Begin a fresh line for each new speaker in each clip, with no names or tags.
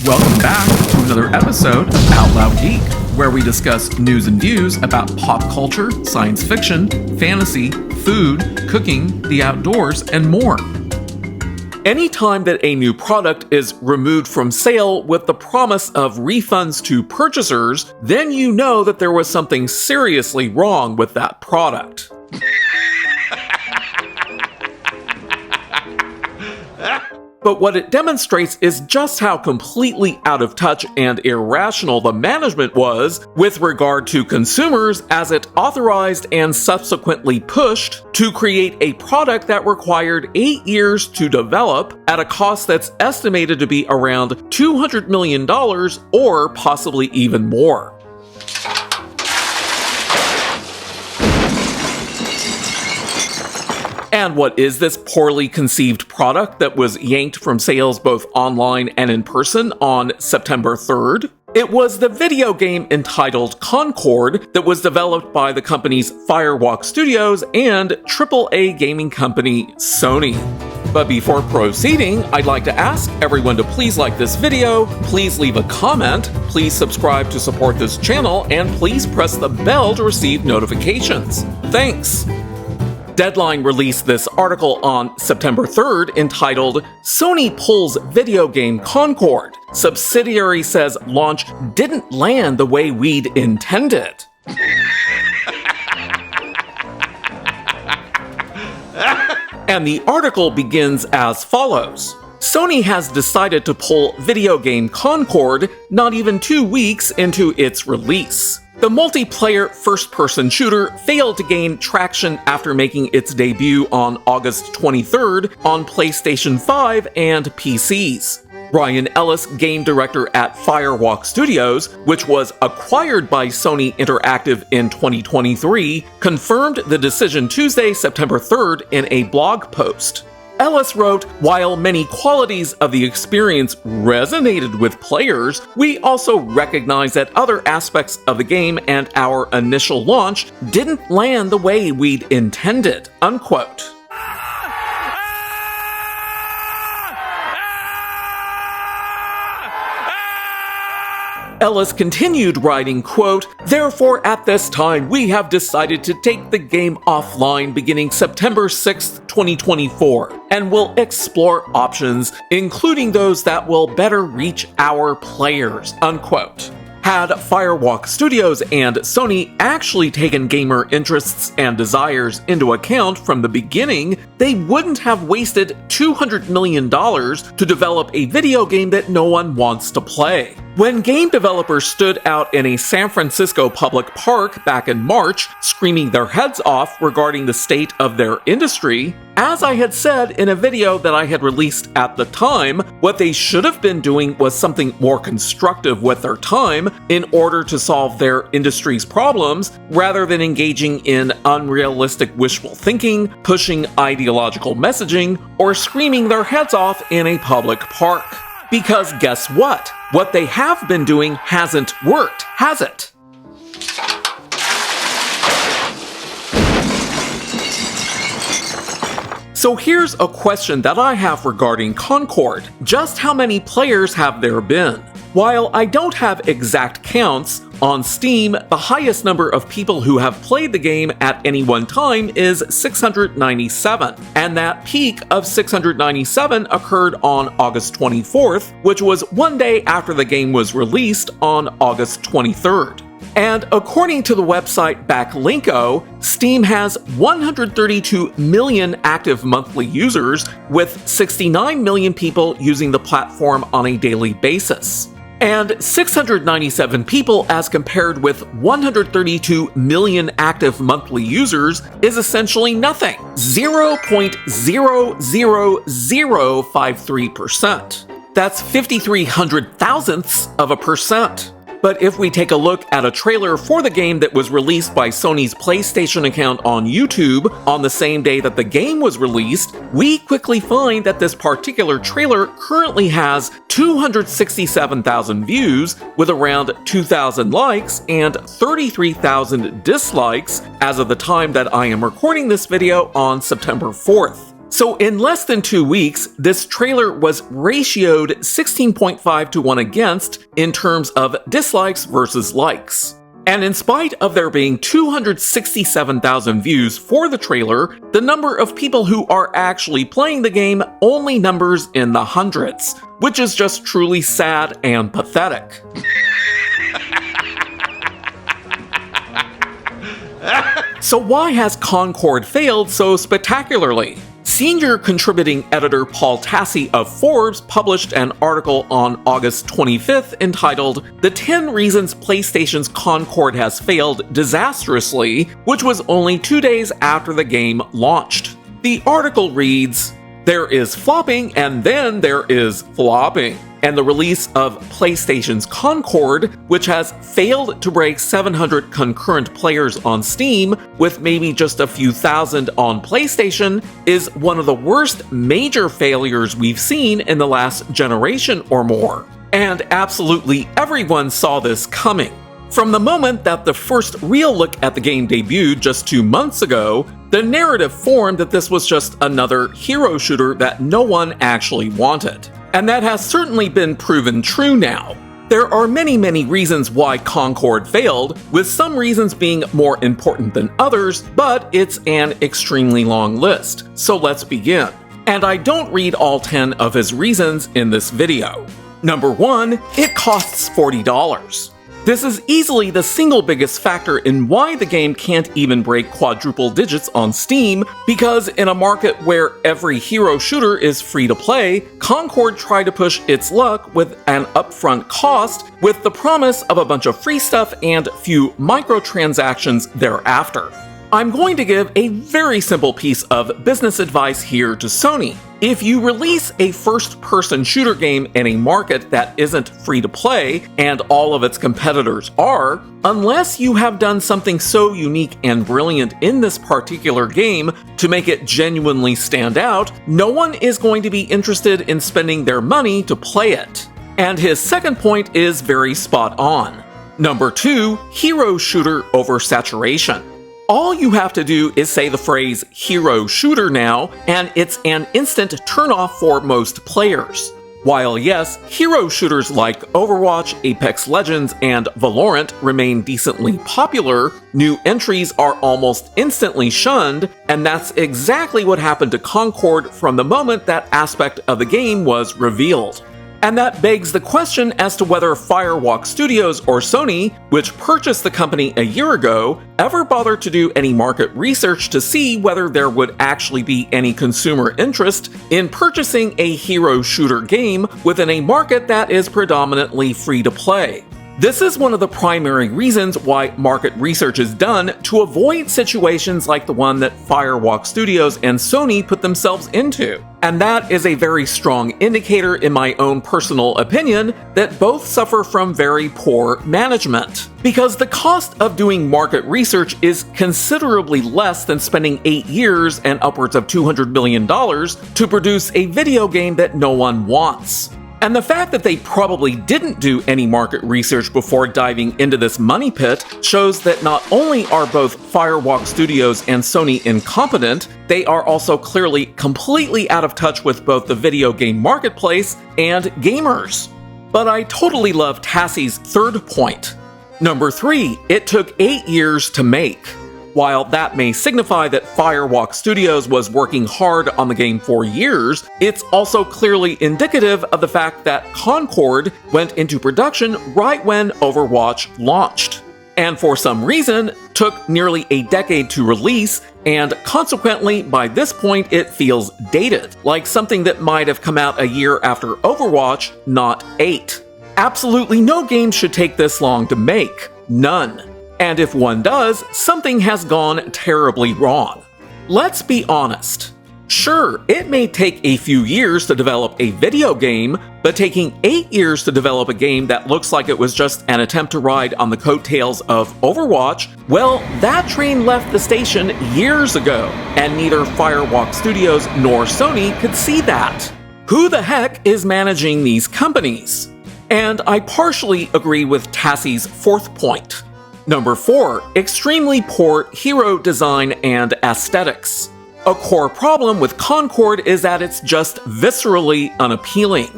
Welcome back to another episode of Out Loud Geek, where we discuss news and views about pop culture, science fiction, fantasy, food, cooking, the outdoors, and more. Anytime that a new product is removed from sale with the promise of refunds to purchasers, then you know that there was something seriously wrong with that product. But what it demonstrates is just how completely out of touch and irrational the management was with regard to consumers as it authorized and subsequently pushed to create a product that required 8 years to develop at a cost that's estimated to be around $200 million or possibly even more. And what is this poorly conceived product that was yanked from sales both online and in person on September 3rd? It was the video game entitled Concord that was developed by the company's Firewalk Studios and AAA gaming company Sony. But before proceeding, I'd like to ask everyone to please like this video, please leave a comment, please subscribe to support this channel, and please press the bell to receive notifications. Thanks! Deadline released this article on September 3rd entitled, "Sony Pulls Video Game Concord. Subsidiary Says Launch Didn't Land the Way We'd Intended." And the article begins as follows. Sony has decided to pull video game Concord not even 2 weeks into its release. The multiplayer first-person shooter failed to gain traction after making its debut on August 23rd on PlayStation 5 and PCs. Ryan Ellis, game director at Firewalk Studios, which was acquired by Sony Interactive in 2023, confirmed the decision Tuesday, September 3rd in a blog post. Ellis wrote, "While many qualities of the experience resonated with players, we also recognize that other aspects of the game and our initial launch didn't land the way we'd intended," unquote. Ellis continued writing, quote, "Therefore, at this time, we have decided to take the game offline beginning September 6th, 2024, and will explore options, including those that will better reach our players," unquote. Had Firewalk Studios and Sony actually taken gamer interests and desires into account from the beginning, they wouldn't have wasted $200 million to develop a video game that no one wants to play. When game developers stood out in a San Francisco public park back in March, screaming their heads off regarding the state of their industry, as I had said in a video that I had released at the time, what they should have been doing was something more constructive with their time in order to solve their industry's problems, rather than engaging in unrealistic wishful thinking, pushing ideological messaging, or screaming their heads off in a public park. Because guess what? What they have been doing hasn't worked, has it? So here's a question that I have regarding Concord. Just how many players have there been? While I don't have exact counts, on Steam, the highest number of people who have played the game at any one time is 697, and that peak of 697 occurred on August 24th, which was one day after the game was released on August 23rd. And according to the website Backlinko, Steam has 132 million active monthly users, with 69 million people using the platform on a daily basis. And 697 people as compared with 132 million active monthly users is essentially nothing, 0.00053%. That's 5,300 thousandths of a percent. But if we take a look at a trailer for the game that was released by Sony's PlayStation account on YouTube on the same day that the game was released, we quickly find that this particular trailer currently has 267,000 views with around 2,000 likes and 33,000 dislikes as of the time that I am recording this video on September 4th. So in less than 2 weeks, this trailer was ratioed 16.5 to 1 against in terms of dislikes versus likes. And in spite of there being 267,000 views for the trailer, the number of people who are actually playing the game only numbers in the hundreds, which is just truly sad and pathetic. So why has Concord failed so spectacularly? Senior contributing editor Paul Tassi of Forbes published an article on August 25th entitled "The 10 Reasons PlayStation's Concord Has Failed Disastrously," which was only 2 days after the game launched. The article reads, "There is flopping and then there is flopping. And the release of PlayStation's Concord, which has failed to break 700 concurrent players on Steam, with maybe just a few thousand on PlayStation, is one of the worst major failures we've seen in the last generation or more. And absolutely everyone saw this coming. From the moment that the first real look at the game debuted just 2 months ago, the narrative formed that this was just another hero shooter that no one actually wanted. And that has certainly been proven true now. There are many reasons why Concord failed, with some reasons being more important than others, but it's an extremely long list. So let's begin. And I don't read all 10 of his reasons in this video. Number 1, it costs $40. This is easily the single biggest factor in why the game can't even break quadruple digits on Steam, because in a market where every hero shooter is free to play, Concord tried to push its luck with an upfront cost with the promise of a bunch of free stuff and few microtransactions thereafter. I'm going to give a very simple piece of business advice here to Sony. If you release a first-person shooter game in a market that isn't free to play, and all of its competitors are, unless you have done something so unique and brilliant in this particular game to make it genuinely stand out, no one is going to be interested in spending their money to play it. And his second point is very spot on. Number 2, hero shooter oversaturation. All you have to do is say the phrase hero shooter now, and it's an instant turnoff for most players. While yes, hero shooters like Overwatch, Apex Legends, and Valorant remain decently popular, new entries are almost instantly shunned, and that's exactly what happened to Concord from the moment that aspect of the game was revealed. And that begs the question as to whether Firewalk Studios or Sony, which purchased the company a year ago, ever bothered to do any market research to see whether there would actually be any consumer interest in purchasing a hero shooter game within a market that is predominantly free to play. This is one of the primary reasons why market research is done to avoid situations like the one that Firewalk Studios and Sony put themselves into. And that is a very strong indicator, in my own personal opinion, that both suffer from very poor management. Because the cost of doing market research is considerably less than spending 8 years and upwards of $200 million to produce a video game that no one wants. And the fact that they probably didn't do any market research before diving into this money pit shows that not only are both Firewalk Studios and Sony incompetent, they are also clearly completely out of touch with both the video game marketplace and gamers. But I totally love Tassi's third point. Number 3, it took 8 years to make. While that may signify that Firewalk Studios was working hard on the game for years, it's also clearly indicative of the fact that Concord went into production right when Overwatch launched, and for some reason took nearly a decade to release, and consequently by this point it feels dated, like something that might have come out a year after Overwatch, not 8. Absolutely no game should take this long to make. None. And if one does, something has gone terribly wrong. Let's be honest. Sure, it may take a few years to develop a video game, but taking 8 years to develop a game that looks like it was just an attempt to ride on the coattails of Overwatch, well, that train left the station years ago, and neither Firewalk Studios nor Sony could see that. Who the heck is managing these companies? And I partially agree with Tassi's fourth point. Number 4, extremely poor hero design and aesthetics. A core problem with Concord is that it's just viscerally unappealing.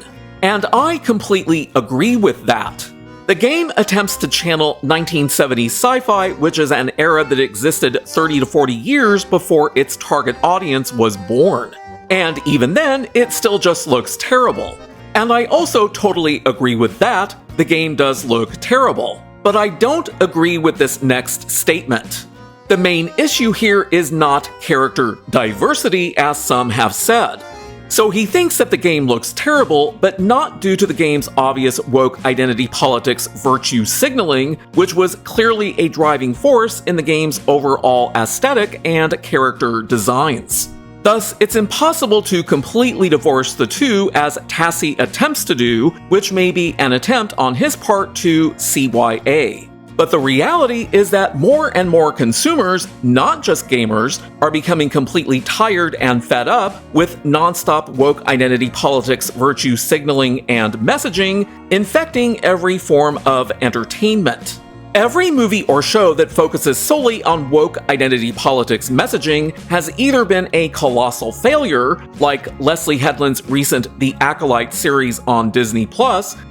And I completely agree with that. The game attempts to channel 1970s sci-fi, which is an era that existed 30 to 40 years before its target audience was born. And even then, it still just looks terrible. And I also totally agree with that, the game does look terrible. But I don't agree with this next statement. The main issue here is not character diversity, as some have said. So he thinks that the game looks terrible, but not due to the game's obvious woke identity politics virtue signaling, which was clearly a driving force in the game's overall aesthetic and character designs. Thus, it's impossible to completely divorce the two, as Tassi attempts to do, which may be an attempt on his part to CYA. But the reality is that more and more consumers, not just gamers, are becoming completely tired and fed up with nonstop woke identity politics, virtue signaling, and messaging infecting every form of entertainment. Every movie or show that focuses solely on woke identity politics messaging has either been a colossal failure, like Leslie Headland's recent The Acolyte series on Disney+,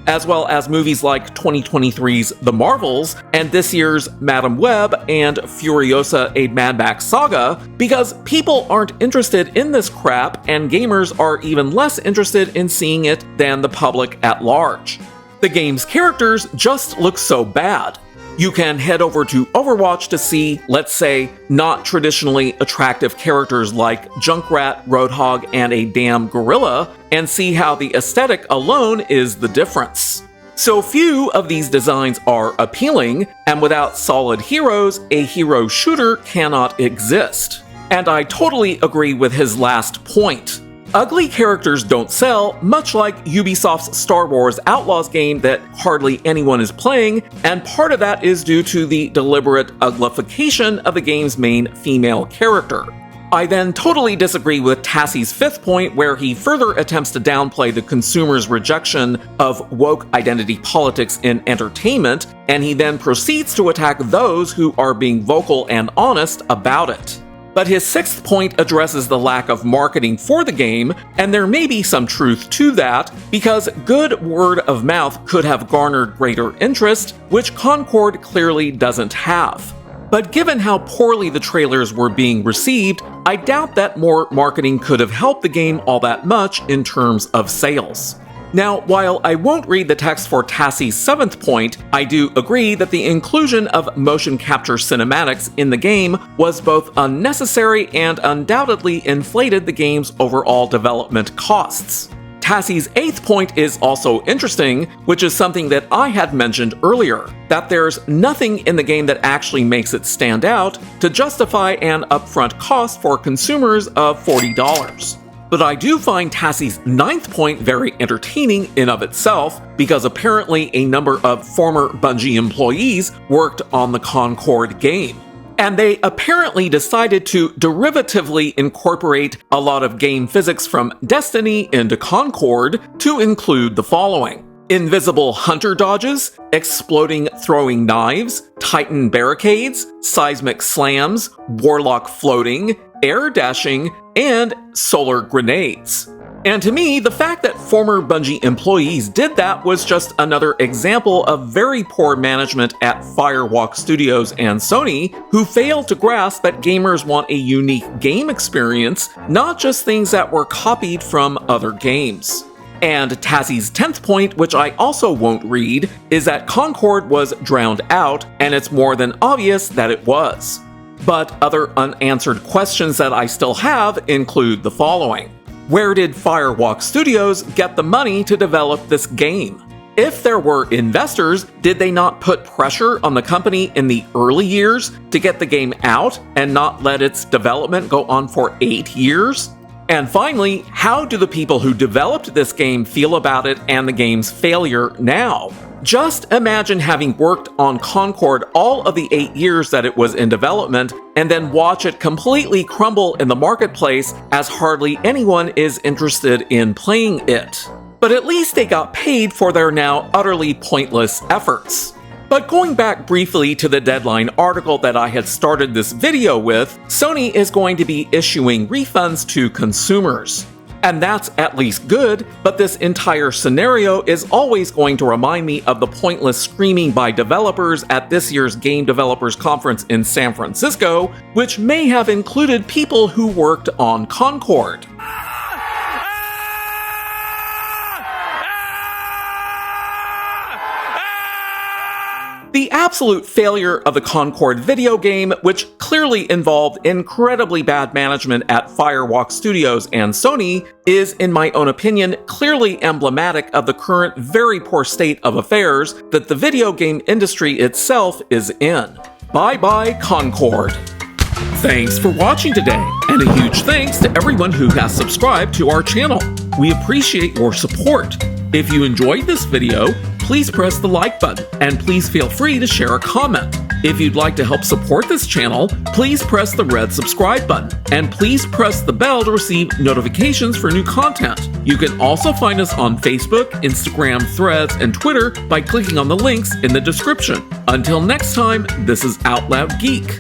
as well as movies like 2023's The Marvels and this year's Madame Web and Furiosa: A Mad Max Saga, because people aren't interested in this crap and gamers are even less interested in seeing it than the public at large. The game's characters just look so bad. You can head over to Overwatch to see, let's say, not traditionally attractive characters like Junkrat, Roadhog, and a damn gorilla, and see how the aesthetic alone is the difference. So few of these designs are appealing, and without solid heroes, a hero shooter cannot exist. And I totally agree with his last point. Ugly characters don't sell, much like Ubisoft's Star Wars Outlaws game that hardly anyone is playing, and part of that is due to the deliberate uglification of the game's main female character. I then totally disagree with Tassi's fifth point, where he further attempts to downplay the consumer's rejection of woke identity politics in entertainment, and he then proceeds to attack those who are being vocal and honest about it. But his sixth point addresses the lack of marketing for the game, and there may be some truth to that, because good word of mouth could have garnered greater interest, which Concord clearly doesn't have. But given how poorly the trailers were being received, I doubt that more marketing could have helped the game all that much in terms of sales. Now, while I won't read the text for Tassi's seventh point, I do agree that the inclusion of motion capture cinematics in the game was both unnecessary and undoubtedly inflated the game's overall development costs. Tassi's eighth point is also interesting, which is something that I had mentioned earlier, that there's nothing in the game that actually makes it stand out to justify an upfront cost for consumers of $40. But I do find Tassi's ninth point very entertaining in of itself, because apparently a number of former Bungie employees worked on the Concord game. And they apparently decided to derivatively incorporate a lot of game physics from Destiny into Concord to include the following: invisible hunter dodges, exploding throwing knives, titan barricades, seismic slams, warlock floating, air dashing, and solar grenades. And to me, the fact that former Bungie employees did that was just another example of very poor management at Firewalk Studios and Sony, who failed to grasp that gamers want a unique game experience, not just things that were copied from other games. And Tassi's 10th point, which I also won't read, is that Concord was drowned out, and it's more than obvious that it was. But other unanswered questions that I still have include the following. Where did Firewalk Studios get the money to develop this game? If there were investors, did they not put pressure on the company in the early years to get the game out and not let its development go on for 8 years? And finally, how do the people who developed this game feel about it and the game's failure now? Just imagine having worked on Concord all of the 8 years that it was in development, and then watch it completely crumble in the marketplace as hardly anyone is interested in playing it. But at least they got paid for their now utterly pointless efforts. But going back briefly to the Deadline article that I had started this video with, Sony is going to be issuing refunds to consumers. And that's at least good, but this entire scenario is always going to remind me of the pointless screaming by developers at this year's Game Developers Conference in San Francisco, which may have included people who worked on Concord. The absolute failure of the Concord video game, which clearly involved incredibly bad management at Firewalk Studios and Sony, is, in my own opinion, clearly emblematic of the current very poor state of affairs that the video game industry itself is in. Bye-bye, Concord. Thanks for watching today, and a huge thanks to everyone who has subscribed to our channel. We appreciate your support. If you enjoyed this video, please press the like button, and please feel free to share a comment. If you'd like to help support this channel, please press the red subscribe button, and please press the bell to receive notifications for new content. You can also find us on Facebook, Instagram, Threads, and Twitter by clicking on the links in the description. Until next time, this is Out Loud Geek.